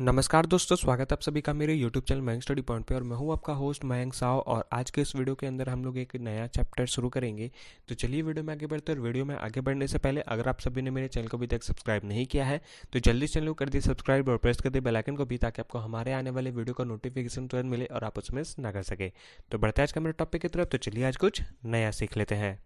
नमस्कार दोस्तों, स्वागत है आप सभी का मेरे YouTube channel Mayank study point पे। और मैं हूं आपका होस्ट मयंक साव। और आज के इस वीडियो के अंदर हम लोग एक नया चैप्टर शुरू करेंगे। तो चलिए वीडियो में आगे बढ़ते हैं। और वीडियो में आगे बढ़ने से पहले अगर आप सभी ने मेरे चैनल को अभी तक सब्सक्राइब नहीं किया है तो जल्दी चैनल को कर दिए सब्सक्राइब और प्रेस कर दिए बेल आइकन को भी, ताकि आपको हमारे आने वाले वीडियो का नोटिफिकेशन तुरंत मिले और आप उसमें मिस ना कर सके। तो बढ़ते हैं आज का मेरे टॉपिक की तरफ। तो चलिए आज कुछ नया सीख लेते हैं।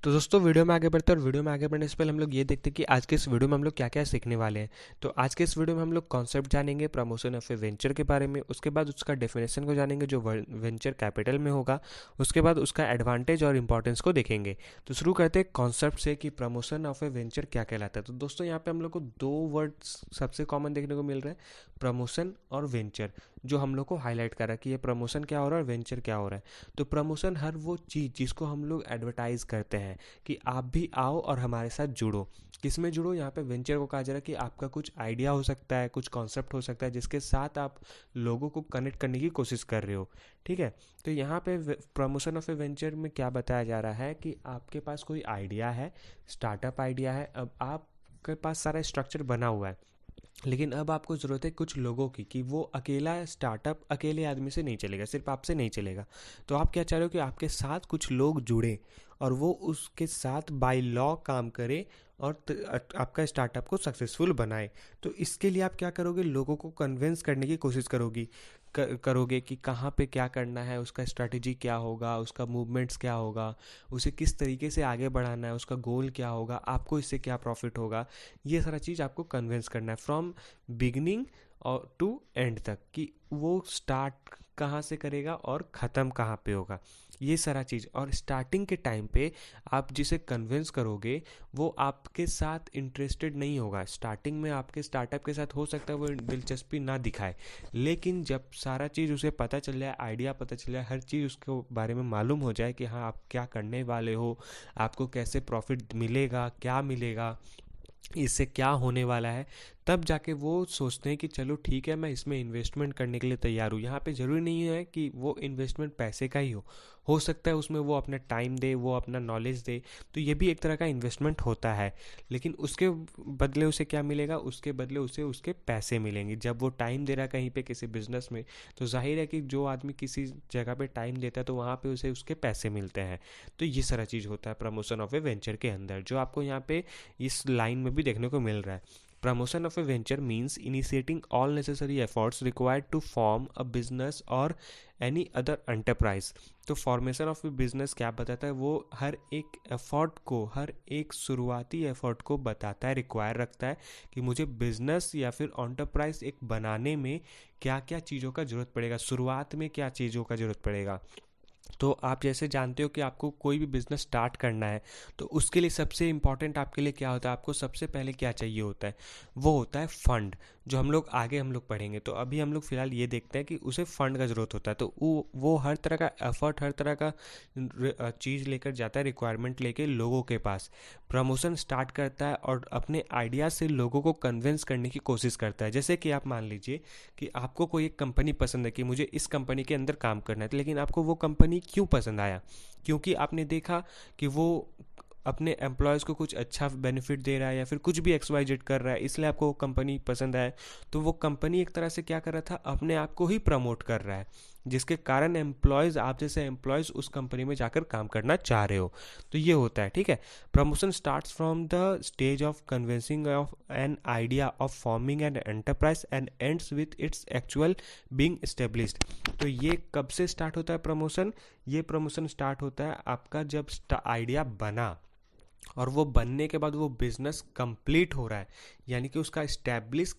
तो दोस्तों वीडियो में आगे बढ़ते हैं। और वीडियो में आगे बढ़ने से पहले हम लोग ये देखते हैं कि आज के इस वीडियो में हम लोग क्या क्या सीखने वाले हैं। तो आज के इस वीडियो में हम लोग कॉन्सेप्ट जानेंगे प्रमोशन ऑफ ए वेंचर के बारे में। उसके बाद उसका डेफिनेशन को जानेंगे जो वेंचर कैपिटल में होगा। उसके बाद उसका एडवांटेज और इंपॉर्टेंस को देखेंगे। तो शुरू करते हैं कॉन्सेप्ट से कि प्रमोशन ऑफ ए वेंचर क्या कहलाता है। तो दोस्तों यहाँ पे हम लोग को दो वर्ड्स सबसे कॉमन देखने को मिल रहे हैं, प्रमोशन और वेंचर, जो हम लोग को हाईलाइट कर रहा है कि ये प्रमोशन क्या हो रहा है और वेंचर क्या हो रहा है। तो प्रमोशन हर वो चीज़ जिसको हम लोग एडवर्टाइज करते हैं कि आप भी आओ और हमारे साथ जुड़ो। किस में जुड़ो? यहाँ पे वेंचर को कहा जा रहा है कि आपका कुछ आइडिया हो सकता है, कुछ कॉन्सेप्ट हो सकता है जिसके साथ आप लोगों को कनेक्ट करने की कोशिश कर रहे हो। ठीक है। तो यहाँ पे प्रमोशन ऑफ ए वेंचर में क्या बताया जा रहा है कि आपके पास कोई आइडिया है, स्टार्टअप आइडिया है। अब आपके पास सारा स्ट्रक्चर बना हुआ है, लेकिन अब आपको ज़रूरत है कुछ लोगों की, कि वो अकेला स्टार्टअप अकेले आदमी से नहीं चलेगा, सिर्फ आपसे नहीं चलेगा। तो आप क्या चाह रहे हो कि आपके साथ कुछ लोग जुड़े और वो उसके साथ बाय लॉ काम करे और आपका स्टार्टअप को सक्सेसफुल बनाए। तो इसके लिए आप क्या करोगे? लोगों को कन्विंस करने की कोशिश करोगे कि कहाँ पे क्या करना है, उसका स्ट्रैटेजी क्या होगा, उसका मूवमेंट्स क्या होगा, उसे किस तरीके से आगे बढ़ाना है, उसका गोल क्या होगा, आपको इससे क्या प्रॉफिट होगा। ये सारा चीज़ आपको कन्विंस करना है फ्रॉम बिगनिंग और टू एंड तक, कि वो स्टार्ट कहाँ से करेगा और ख़त्म कहाँ पे होगा। ये सारा चीज़। और स्टार्टिंग के टाइम पे आप जिसे कन्विंस करोगे वो आपके साथ इंटरेस्टेड नहीं होगा। स्टार्टिंग में आपके स्टार्टअप के साथ हो सकता है वो दिलचस्पी ना दिखाए, लेकिन जब सारा चीज़ उसे पता चल जाए, आइडिया पता चल जाए, हर चीज़ उसके बारे में मालूम हो जाए कि हाँ आप क्या करने वाले हो, आपको कैसे प्रॉफिट मिलेगा, क्या मिलेगा, इससे क्या होने वाला है, तब जाके वो सोचते हैं कि चलो ठीक है, मैं इसमें इन्वेस्टमेंट करने के लिए तैयार हूँ। यहाँ पे ज़रूरी नहीं है कि वो इन्वेस्टमेंट पैसे का ही हो सकता है उसमें वो अपना टाइम दे, वो अपना नॉलेज दे। तो ये भी एक तरह का इन्वेस्टमेंट होता है, लेकिन उसके बदले उसे क्या मिलेगा? उसके बदले उसे उसके पैसे मिलेंगे। जब वो टाइम दे रहा है कहीं पे किसी बिजनेस में, तो जाहिर है कि जो आदमी किसी जगह पे टाइम देता है तो वहाँ पे उसे उसके पैसे मिलते हैं। तो ये सारा चीज़ होता है प्रमोशन ऑफ ए वेंचर के अंदर, जो आपको यहाँ पे इस लाइन में भी देखने को मिल रहा है। Promotion of a venture means initiating all necessary efforts required to form a business or any other enterprise। तो फॉर्मेशन ऑफ ए बिजनेस क्या बताता है? वो हर एक एफर्ट को, हर एक शुरुआती एफर्ट को बताता है, रिक्वायर रखता है कि मुझे बिजनेस या फिर एंटरप्राइज एक बनाने में क्या क्या चीज़ों का ज़रूरत पड़ेगा, शुरुआत में क्या चीज़ों का ज़रूरत पड़ेगा। तो आप जैसे जानते हो कि आपको कोई भी बिजनेस स्टार्ट करना है, तो उसके लिए सबसे इम्पॉर्टेंट आपके लिए क्या होता है? आपको सबसे पहले क्या चाहिए होता है? वो होता है फंड, जो हम लोग पढ़ेंगे। तो अभी हम लोग फिलहाल ये देखते हैं कि उसे फंड का ज़रूरत होता है। तो वो हर तरह का एफर्ट, हर तरह का चीज़ लेकर जाता है, रिक्वायरमेंट लेके लोगों के पास। प्रमोशन स्टार्ट करता है और अपने आइडिया से लोगों को कन्विंस करने की कोशिश करता है। जैसे कि आप मान लीजिए कि आपको कोई एक कंपनी पसंद है कि मुझे इस कंपनी के अंदर काम करना है, लेकिन आपको वो कंपनी क्यों पसंद आया? क्योंकि आपने देखा कि वो अपने एम्प्लॉयज़ को कुछ अच्छा बेनिफिट दे रहा है या फिर कुछ भी एक्स वाई जेड कर रहा है, इसलिए आपको वो कंपनी पसंद आया। तो वो कंपनी एक तरह से क्या कर रहा था? अपने आप को ही प्रमोट कर रहा है, जिसके कारण एम्प्लॉयज़, आप जैसे एम्प्लॉयज़ उस कंपनी में जाकर काम करना चाह रहे हो। तो ये होता है। ठीक है। Promotion starts from the stage of convincing of an idea of forming an enterprise and ends with its actual being established. तो ये कब से स्टार्ट होता है प्रमोशन? ये प्रमोशन स्टार्ट होता है आपका जब आइडिया बना और वो बनने के बाद वो बिज़नेस कंप्लीट हो रहा है, यानी कि उसका इस्टेब्लिश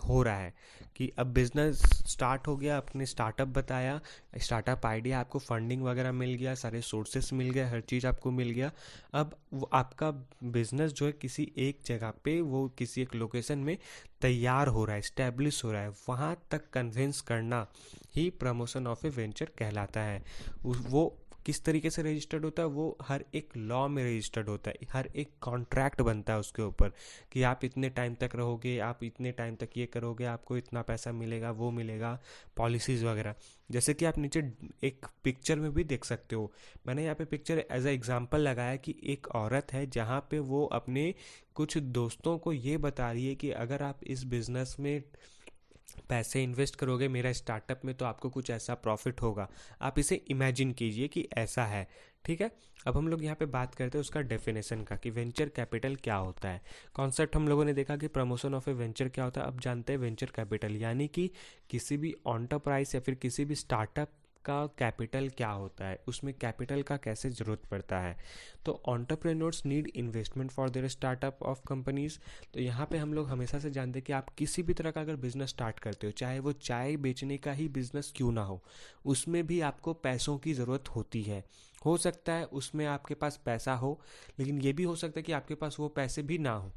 हो रहा है कि अब बिज़नेस स्टार्ट हो गया, अपने स्टार्टअप बताया, स्टार्टअप आइडिया, आपको फंडिंग वगैरह मिल गया, सारे सोर्सेस मिल गए, हर चीज़ आपको मिल गया। अब वो आपका बिज़नेस जो है किसी एक जगह पे, वो किसी एक लोकेशन में तैयार हो रहा है, इस्टेब्लिश हो रहा है, वहाँ तक कन्विंस करना ही प्रमोशन ऑफ ए वेंचर कहलाता है। वो किस तरीके से रजिस्टर्ड होता है, वो हर एक लॉ में रजिस्टर्ड होता है, हर एक कॉन्ट्रैक्ट बनता है उसके ऊपर कि आप इतने टाइम तक रहोगे, आप इतने टाइम तक ये करोगे, आपको इतना पैसा मिलेगा, वो मिलेगा, पॉलिसीज़ वगैरह। जैसे कि आप नीचे एक पिक्चर में भी देख सकते हो, मैंने यहाँ पे पिक्चर एज अ एग्जांपल लगाया कि एक औरत है जहाँ पे वो अपने कुछ दोस्तों को ये बता रही है कि अगर आप इस बिज़नेस में पैसे इन्वेस्ट करोगे मेरा स्टार्टअप में तो आपको कुछ ऐसा प्रॉफिट होगा। आप इसे इमेजिन कीजिए कि ऐसा है, ठीक है। अब हम लोग यहाँ पे बात करते हैं उसका डेफिनेशन का कि वेंचर कैपिटल क्या होता है। कॉन्सेप्ट हम लोगों ने देखा कि प्रमोशन ऑफ ए वेंचर क्या होता है। अब जानते हैं वेंचर कैपिटल यानी कि किसी भी एंटरप्राइज या फिर किसी भी स्टार्टअप का कैपिटल क्या होता है, उसमें कैपिटल का कैसे ज़रूरत पड़ता है। तो entrepreneurs need investment for their startup of companies. तो यहाँ पे हम लोग हमेशा से जानते हैं कि आप किसी भी तरह का अगर बिजनेस स्टार्ट करते हो, चाहे वो चाय बेचने का ही बिजनेस क्यों ना हो, उसमें भी आपको पैसों की ज़रूरत होती है। हो सकता है उसमें आपके पास पैसा हो, लेकिन ये भी हो सकता है कि आपके पास वो पैसे भी ना हो।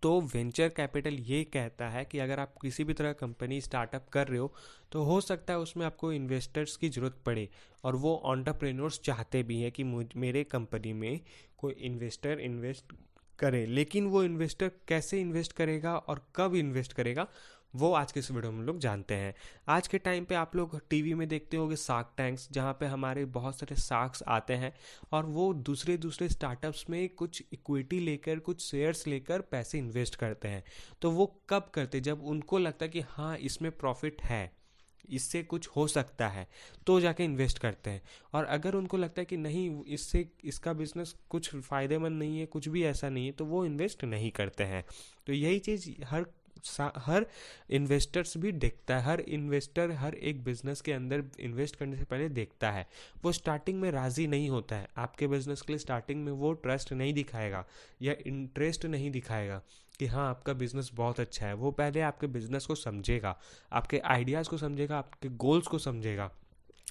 तो वेंचर कैपिटल ये कहता है कि अगर आप किसी भी तरह कंपनी स्टार्टअप कर रहे हो तो हो सकता है उसमें आपको इन्वेस्टर्स की ज़रूरत पड़े, और वो एंटरप्रेन्योर्स चाहते भी हैं कि मेरे कंपनी में कोई इन्वेस्टर इन्वेस्ट करे। लेकिन वो इन्वेस्टर कैसे इन्वेस्ट करेगा और कब इन्वेस्ट करेगा, वो आज के इस वीडियो में हम लोग जानते हैं। आज के टाइम पे आप लोग टीवी में देखते होंगे शार्क टैंक्स, जहाँ पे हमारे बहुत सारे शार्क्स आते हैं और वो दूसरे दूसरे स्टार्टअप्स में कुछ इक्विटी लेकर, कुछ शेयर्स लेकर पैसे इन्वेस्ट करते हैं। तो वो कब करते हैं, जब उनको लगता है कि हाँ इसमें प्रॉफिट है, इससे कुछ हो सकता है, तो जाके इन्वेस्ट करते हैं। और अगर उनको लगता है कि नहीं इससे इसका बिजनेस कुछ फ़ायदेमंद नहीं है, कुछ भी ऐसा नहीं है, तो वो इन्वेस्ट नहीं करते हैं। तो यही चीज़ हर इन्वेस्टर्स भी देखता है। हर इन्वेस्टर हर एक बिजनेस के अंदर इन्वेस्ट करने से पहले देखता है। वो स्टार्टिंग में राज़ी नहीं होता है आपके बिजनेस के लिए, स्टार्टिंग में वो ट्रस्ट नहीं दिखाएगा या इंटरेस्ट नहीं दिखाएगा कि हाँ आपका बिजनेस बहुत अच्छा है। वो पहले आपके बिजनेस को समझेगा, आपके आइडियाज़ को समझेगा, आपके गोल्स को समझेगा,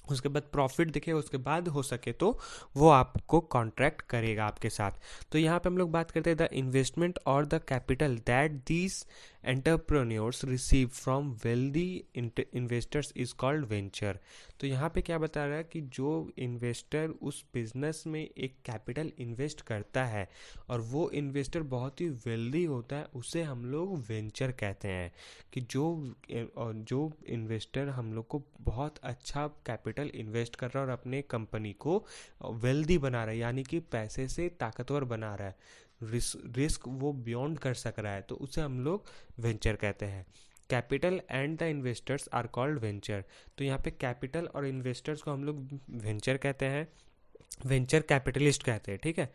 उसके बाद प्रॉफिट दिखेगा, उसके बाद हो सके तो वो आपको कॉन्ट्रैक्ट करेगा आपके साथ। तो यहाँ पे हम लोग बात करते हैं द इन्वेस्टमेंट और the capital that these entrepreneurs receive from wealthy investors is called venture. तो यहाँ पे क्या बता रहा है कि जो इन्वेस्टर उस बिजनेस में एक कैपिटल इन्वेस्ट करता है और वो इन्वेस्टर बहुत ही वेल्दी होता है, उसे हम लोग वेंचर कहते हैं। कि जो इन्वेस्टर हम लोग को बहुत अच्छा कैपिटल इन्वेस्ट कर रहा है और अपने कंपनी को वेल्दी बना रहा है, यानी कि पैसे से ताकतवर बना रहा है, रिस्क वो बियॉन्ड कर सक रहा है, तो उसे हम लोग वेंचर कहते हैं। Capital and the investors are called venture. तो यहाँ पे कैपिटल और इन्वेस्टर्स को हम लोग वेंचर कहते हैं, वेंचर कैपिटलिस्ट कहते हैं, ठीक है।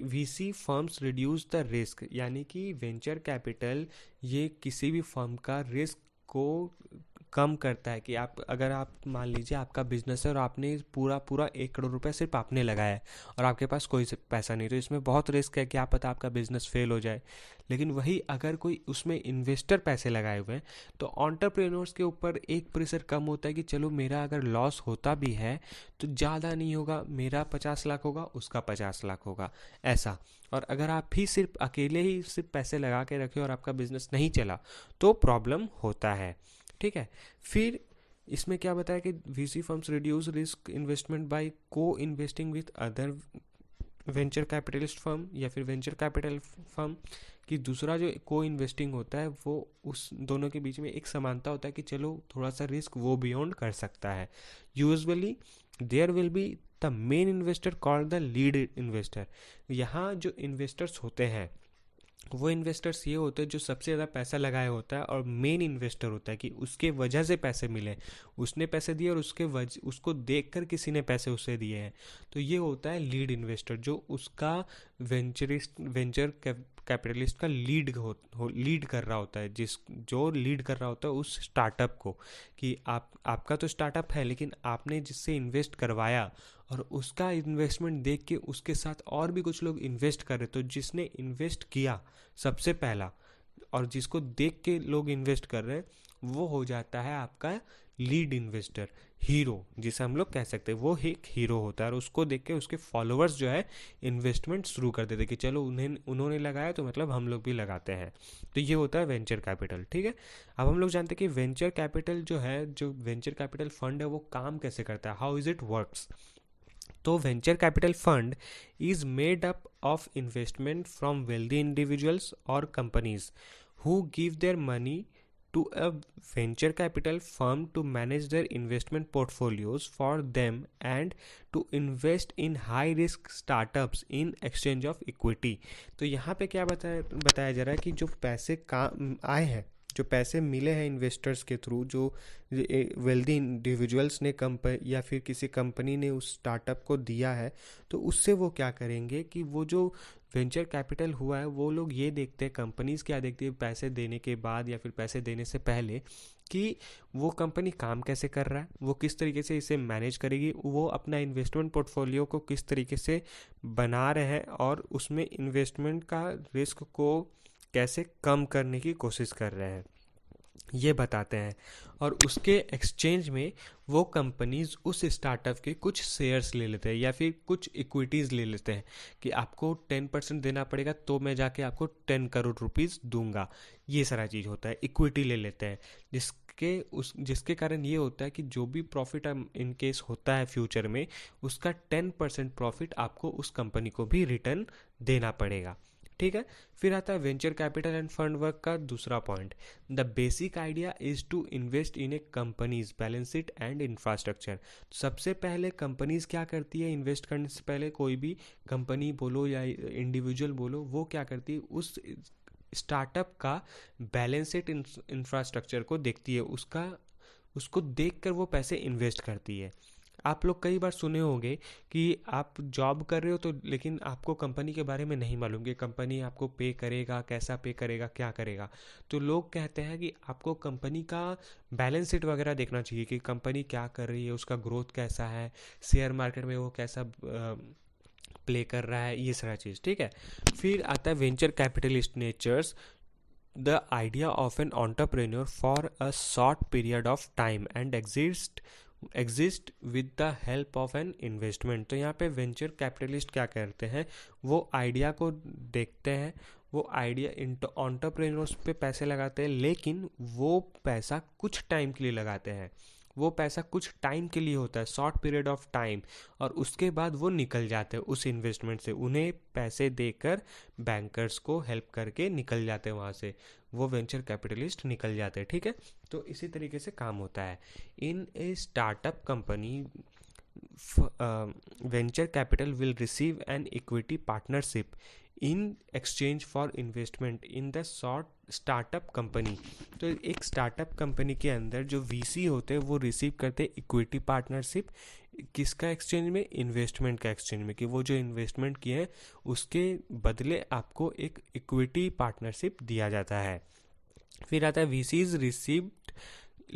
VC firms reduce the risk, यानी कि वेंचर कैपिटल ये किसी भी फर्म का रिस्क को कम करता है। कि अगर आप मान लीजिए आपका बिजनेस है और आपने पूरा 1 करोड़ रुपए सिर्फ आपने लगाया है और आपके पास कोई पैसा नहीं, तो इसमें बहुत रिस्क है, क्या पता आपका बिजनेस फेल हो जाए। लेकिन वही अगर कोई उसमें इन्वेस्टर पैसे लगाए हुए हैं तो एंटरप्रेन्योर्स के ऊपर एक प्रेशर कम होता है कि चलो मेरा अगर लॉस होता भी है तो ज़्यादा नहीं होगा, मेरा 50 लाख होगा, उसका 50 लाख होगा, ऐसा। और अगर आप ही सिर्फ अकेले ही सिर्फ पैसे लगा के रखे और आपका बिजनेस नहीं चला तो प्रॉब्लम होता है, ठीक है। फिर इसमें क्या बताया कि VC firms reduce risk investment by co-investing with other venture capitalist firm या फिर वेंचर कैपिटल फर्म। कि दूसरा जो को इन्वेस्टिंग होता है वो उस दोनों के बीच में एक समानता होता है कि चलो थोड़ा सा रिस्क वो बियॉन्ड कर सकता है। Usually there will be the main investor called the lead investor. यहाँ जो इन्वेस्टर्स होते हैं वो इन्वेस्टर्स ये होते हैं जो सबसे ज़्यादा पैसा लगाया होता है और मेन इन्वेस्टर होता है कि उसके वजह से पैसे मिले, उसने पैसे दिए और उसको देखकर किसी ने पैसे उसे दिए हैं। तो ये होता है लीड इन्वेस्टर, जो उसका वेंचर कैपिटलिस्ट का लीड कर रहा होता है, जो लीड कर रहा होता है उस स्टार्टअप को। कि आपका तो स्टार्टअप है लेकिन आपने जिससे इन्वेस्ट करवाया और उसका इन्वेस्टमेंट देख के उसके साथ और भी कुछ लोग इन्वेस्ट कर रहे, तो जिसने इन्वेस्ट किया सबसे पहला और जिसको देख के लोग इन्वेस्ट कर रहे हैं वो हो जाता है आपका लीड इन्वेस्टर, हीरो जिसे हम लोग कह सकते हैं। वो एक हीरो होता है और उसको देख के उसके फॉलोअर्स जो है इन्वेस्टमेंट शुरू कर देते कि चलो उन्होंने लगाया तो मतलब हम लोग भी लगाते हैं। तो ये होता है वेंचर कैपिटल, ठीक है। अब हम लोग जानते हैं कि वेंचर कैपिटल जो है, जो वेंचर कैपिटल फंड है वो काम कैसे करता है, हाउ इज इट वर्क्स। तो venture capital fund is made up of investment from wealthy individuals और companies who give their money to a venture capital firm to manage their investment portfolios for them and to invest in high risk startups in exchange of equity। तो यहाँ पे क्या बताया जा रहा है कि जो पैसे आए हैं, जो पैसे मिले हैं इन्वेस्टर्स के थ्रू, जो वेल्दी इंडिविजुअल्स ने या फिर किसी कंपनी ने उस स्टार्टअप को दिया है, तो उससे वो क्या करेंगे कि वो जो वेंचर कैपिटल हुआ है वो लोग ये देखते हैं, कंपनीज क्या देखती है पैसे देने के बाद या फिर पैसे देने से पहले, कि वो कंपनी काम कैसे कर रहा है, वो किस तरीके से इसे मैनेज करेगी, वो अपना इन्वेस्टमेंट पोर्टफोलियो को किस तरीके से बना रहे हैं और उसमें इन्वेस्टमेंट का रिस्क को कैसे कम करने की कोशिश कर रहे हैं, ये बताते हैं। और उसके एक्सचेंज में वो कंपनीज उस स्टार्टअप के कुछ शेयर्स ले लेते हैं या फिर कुछ इक्विटीज़ ले लेते हैं कि आपको 10% देना पड़ेगा तो मैं जाके आपको 10 करोड़ रुपीज़ दूंगा। ये सारा चीज़ होता है, इक्विटी ले लेते हैं, जिसके कारण ये होता है कि जो भी प्रॉफिट इन केस होता है फ्यूचर में, उसका 10% प्रॉफिट आपको उस कंपनी को भी रिटर्न देना पड़ेगा। ठीक है। फिर आता है venture capital and fund work का दूसरा point. The basic idea is to invest in a company's balance sheet and infrastructure. सबसे पहले कंपनीज क्या करती है, इन्वेस्ट करने से पहले कोई भी कंपनी बोलो या इंडिविजुअल बोलो, वो क्या करती है, उस स्टार्टअप का बैलेंस शीट इंफ्रास्ट्रक्चर को देखती है, उसको देखकर वो पैसे इन्वेस्ट करती है। आप लोग कई बार सुने होंगे कि आप जॉब कर रहे हो तो लेकिन आपको कंपनी के बारे में नहीं मालूम कि कंपनी आपको पे करेगा, कैसा पे करेगा, क्या करेगा। तो लोग कहते हैं कि आपको कंपनी का बैलेंस शीट वगैरह देखना चाहिए कि कंपनी क्या कर रही है, उसका ग्रोथ कैसा है, शेयर मार्केट में वो कैसा प्ले कर रहा है, ये सारा चीज़। ठीक है। फिर आता है venture capitalist nurtures. The idea of an entrepreneur for a short period of time and exist with the help of an investment. तो यहाँ पे वेंचर कैपिटलिस्ट क्या करते हैं, वो आइडिया को देखते हैं, वो आइडिया एंटरप्रेन्योर्स पे पैसे लगाते हैं, लेकिन वो पैसा कुछ टाइम के लिए लगाते हैं, वो पैसा कुछ टाइम के लिए होता है, शॉर्ट पीरियड ऑफ टाइम, और उसके बाद वो निकल जाते हैं उस इन्वेस्टमेंट से, उन्हें पैसे देकर बैंकर्स को हेल्प करके निकल जाते हैं वहाँ से, वो वेंचर कैपिटलिस्ट निकल जाते हैं। ठीक है। तो इसी तरीके से काम होता है। In a startup company venture capital will receive an equity partnership in exchange for investment in the short startup company. तो एक स्टार्टअप कंपनी के अंदर जो वीसी होते हैं वो रिसीव करते हैं इक्विटी पार्टनरशिप, किसका एक्सचेंज में, इन्वेस्टमेंट का एक्सचेंज में, कि वो जो इन्वेस्टमेंट किए हैं उसके बदले आपको एक इक्विटी पार्टनरशिप दिया जाता है। फिर आता है VCs received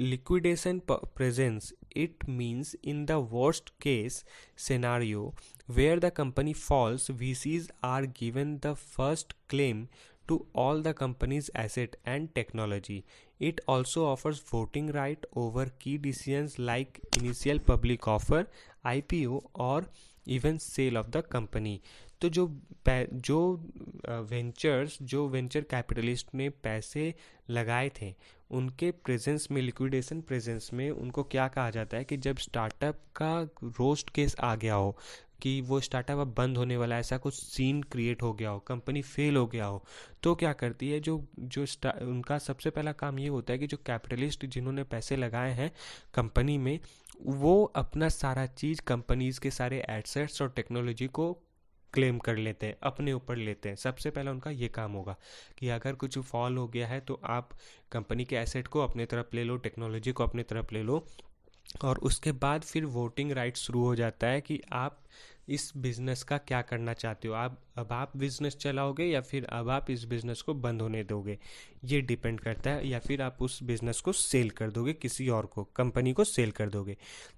liquidation presence। It means in the worst case scenario where the company falls, VCs are given the first claim to all the company's asset and technology. It also offers voting right over key decisions like initial public offer, IPO or even sale of the company। तो जो venture capitalist ने पैसे लगाए थे उनके presence में, liquidation presence में, उनको क्या कहा जाता है कि जब स्टार्टअप का रोस्ट केस आ गया हो कि वो स्टार्टअप अब बंद होने वाला है, ऐसा कुछ सीन क्रिएट हो गया हो, कंपनी फेल हो गया हो, तो क्या करती है, उनका सबसे पहला काम ये होता है कि जो कैपिटलिस्ट जिन्होंने पैसे लगाए हैं कंपनी में, वो अपना सारा चीज़, कंपनीज के सारे एसेट्स और टेक्नोलॉजी को क्लेम कर लेते हैं, अपने ऊपर लेते हैं। सबसे पहला उनका ये काम होगा कि अगर कुछ फॉल हो गया है तो आप कंपनी के एसेट को अपने तरफ ले लो, टेक्नोलॉजी को अपने तरफ ले लो, और उसके बाद फिर वोटिंग राइट शुरू हो जाता है कि आप इस बिज़नेस का क्या करना चाहते हो, अब आप बिज़नेस चलाओगे या फिर अब आप इस बिज़नेस को बंद होने दोगे, ये डिपेंड करता है, या फिर आप उस बिज़नेस को सेल कर दोगे, किसी और को, कंपनी को सेल कर दोगे।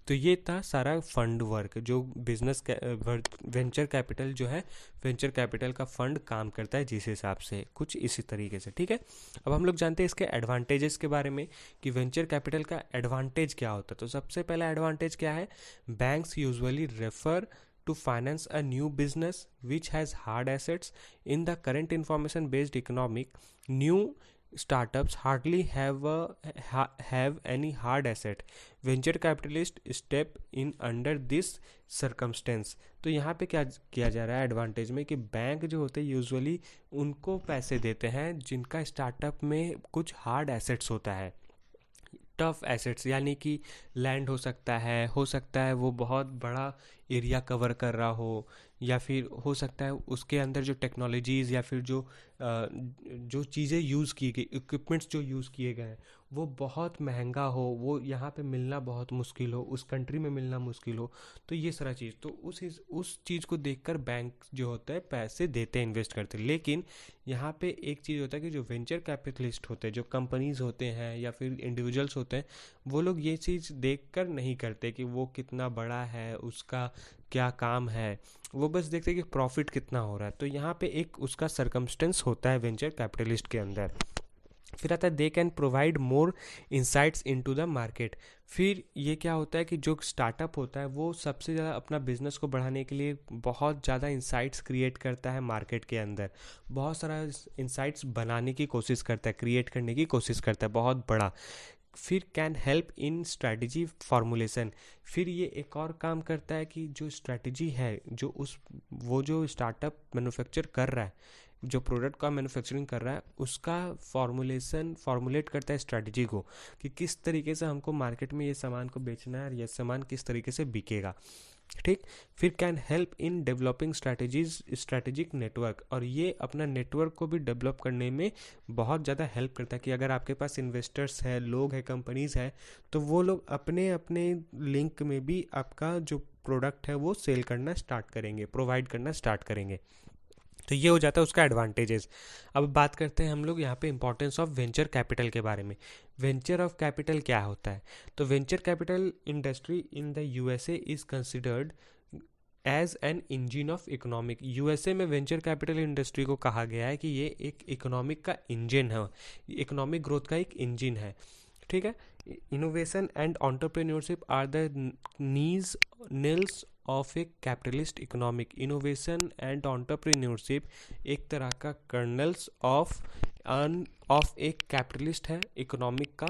तो ये था सारा फंड वर्क जो वेंचर कैपिटल जो है, वेंचर कैपिटल का फंड काम करता है जिस हिसाब से, कुछ इसी तरीके से। ठीक है। अब हम लोग जानते हैं इसके एडवांटेजेस के बारे में कि वेंचर कैपिटल का एडवांटेज क्या होता है। तो सबसे पहला एडवांटेज क्या है, banks usually refer to finance a new business which has hard assets in the current information based economic, new startups hardly have any hard asset. Venture capitalists step in under this circumstance. तो यहाँ पे क्या किया जा रहा है advantage में कि बैंक जो होते हैं यूजुअली उनको पैसे देते हैं जिनका स्टार्टअप में कुछ हार्ड एसेट्स होता है, टफ एसेट्स, यानी कि लैंड हो सकता है वो बहुत बड़ा एरिया कवर कर रहा हो, या फिर हो सकता है उसके अंदर जो टेक्नोलॉजीज़ या फिर जो चीज़ें यूज़ की गई, इक्विपमेंट्स जो यूज़ किए गए हैं वो बहुत महंगा हो, वो यहाँ पे मिलना बहुत मुश्किल हो, उस कंट्री में मिलना मुश्किल हो। तो ये सारा चीज़ तो उस चीज़ को देखकर बैंक जो होता है पैसे देते हैं, इन्वेस्ट करते हैं। लेकिन यहाँ पे एक चीज़ होता है कि जो वेंचर कैपिटलिस्ट होते हैं, जो कंपनीज होते हैं या फिर इंडिविजुअल्स होते हैं, वो लोग ये चीज़ देखकर नहीं करते कि वो कितना बड़ा है, उसका क्या काम है, वो बस देखते हैं कि प्रॉफिट कितना हो रहा है। तो यहाँ पे एक उसका सर्कमस्टेंस होता है वेंचर कैपिटलिस्ट के अंदर। फिर आता है they can provide more insights into the market. फिर ये क्या होता है कि जो स्टार्टअप होता है वो सबसे ज़्यादा अपना बिजनेस को बढ़ाने के लिए बहुत ज़्यादा इंसाइट्स क्रिएट करता है मार्केट के अंदर, बहुत सारा इंसाइट्स बनाने की कोशिश करता है, क्रिएट करने की कोशिश करता है बहुत बड़ा। फिर can help in strategy formulation. फिर ये एक और काम करता है कि जो स्ट्रैटेजी है, वो जो स्टार्टअप मैन्युफैक्चर कर रहा है, जो प्रोडक्ट का मैन्युफैक्चरिंग कर रहा है, उसका फॉर्मुलेट करता है स्ट्रैटेजी को कि किस तरीके से हमको मार्केट में ये सामान को बेचना है और ये सामान किस तरीके से बिकेगा। ठीक। फिर can help in developing strategic network, और ये अपना नेटवर्क को भी डेवलप करने में बहुत ज़्यादा हेल्प करता है कि अगर आपके पास इन्वेस्टर्स है, लोग हैं, कंपनीज है, तो वो लोग अपने अपने लिंक में भी आपका जो प्रोडक्ट है वो सेल करना स्टार्ट करेंगे, प्रोवाइड करना स्टार्ट करेंगे। तो ये हो जाता है उसका एडवांटेजेस। अब बात करते हैं हम लोग यहाँ पे इंपॉर्टेंस ऑफ वेंचर कैपिटल के बारे में। वेंचर ऑफ कैपिटल क्या होता है? तो venture capital industry in the USA is considered as an engine of economic. USA में वेंचर कैपिटल इंडस्ट्री को कहा गया है कि ये एक इकोनॉमिक का इंजन है, इकोनॉमिक ग्रोथ का एक इंजन है। ठीक है। Innovation and entrepreneurship are the kneels of a capitalist economic. Innovation and entrepreneurship एक तरह का कर्नल्स ऑफ एक कैपिटलिस्ट है इकोनॉमिक का।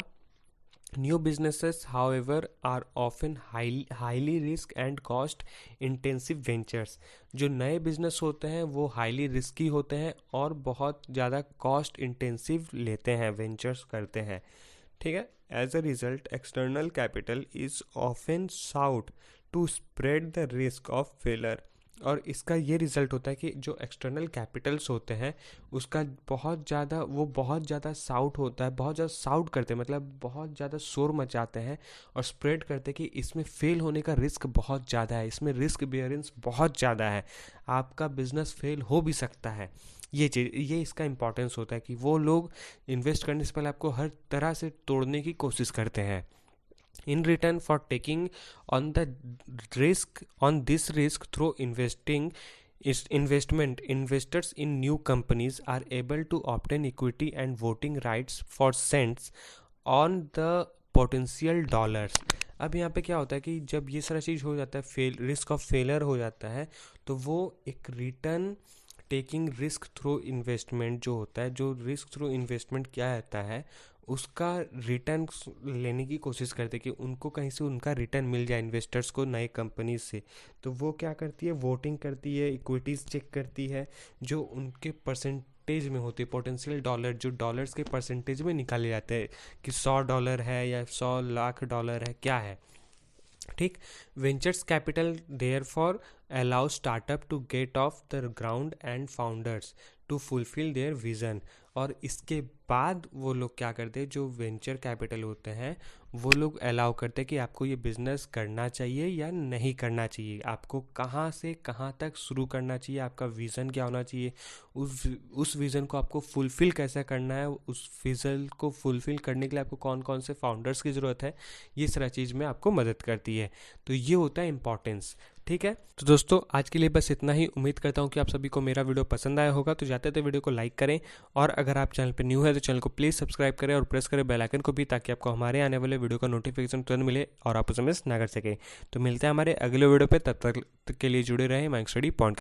New businesses however are often highly risk and cost intensive ventures. जो नए बिजनेस होते हैं वो हाईली रिस्की होते हैं और बहुत ज़्यादा कॉस्ट इंटेंसिव लेते हैं, वेंचर्स करते हैं। ठीक है। As a result external capital is often sought to spread the risk of failure. और इसका ये रिज़ल्ट होता है कि जो एक्सटर्नल कैपिटल्स होते हैं उसका बहुत ज़्यादा साउट होता है, बहुत ज़्यादा साउट करते हैं, मतलब बहुत ज़्यादा शोर मचाते हैं और स्प्रेड करते हैं कि इसमें फेल होने का रिस्क बहुत ज़्यादा है, इसमें रिस्क बेयरेंस बहुत ज़्यादा है, आपका बिजनेस फेल हो भी सकता है। ये इसका इंपॉर्टेंस होता है कि वो लोग इन्वेस्ट करने से पहले आपको हर तरह से तोड़ने की कोशिश करते हैं। In return for taking on this risk through investment, investors in new companies are able to obtain equity and voting rights for cents on the potential dollars। अब यहाँ पे क्या होता है कि जब ये सारा चीज़ हो जाता है, रिस्क ऑफ फेलियर हो जाता है, तो वो एक return taking risk through investment जो होता है, जो रिस्क थ्रू इन्वेस्टमेंट क्या रहता है, उसका रिटर्न लेने की कोशिश करते हैं कि उनको कहीं से उनका रिटर्न मिल जाए इन्वेस्टर्स को नए कंपनी से। तो वो क्या करती है, वोटिंग करती है, इक्विटीज़ चेक करती है जो उनके परसेंटेज में होती है, पोटेंशियल डॉलर जो डॉलर्स के परसेंटेज में निकाले जाते हैं कि $100 है या 100 लाख डॉलर है, क्या है। ठीक। Ventures capital therefore allow startup to get off the ground and founders to fulfil their vision. और इसके बाद वो लोग क्या करते हैं, जो वेंचर कैपिटल होते हैं वो लोग अलाउ करते हैं कि आपको ये बिज़नेस करना चाहिए या नहीं करना चाहिए, आपको कहाँ से कहाँ तक शुरू करना चाहिए, आपका विज़न क्या होना चाहिए, उस विज़न को आपको फुलफ़िल कैसे करना है, उस विज़न को फुलफ़िल करने के लिए आपको कौन कौन से फाउंडर्स की ज़रूरत है, ये सारा चीज़ में आपको मदद करती है। तो ये होता है इम्पॉर्टेंस। ठीक है। तो दोस्तों आज के लिए बस इतना ही। उम्मीद करता हूँ कि आप सभी को मेरा वीडियो पसंद आया होगा। तो जाते थे वीडियो को लाइक करें, और अगर आप चैनल पर न्यू है तो चैनल को प्लीज़ सब्सक्राइब करें और प्रेस करें बेल आइकन को भी, ताकि आपको हमारे आने वाले वीडियो का नोटिफिकेशन तुरंत मिले और आप उसे मिस ना कर सकें। तो मिलते हैं हमारे अगले वीडियो पे, तब तक के लिए जुड़े रहें माइंड स्टडी पॉइंट।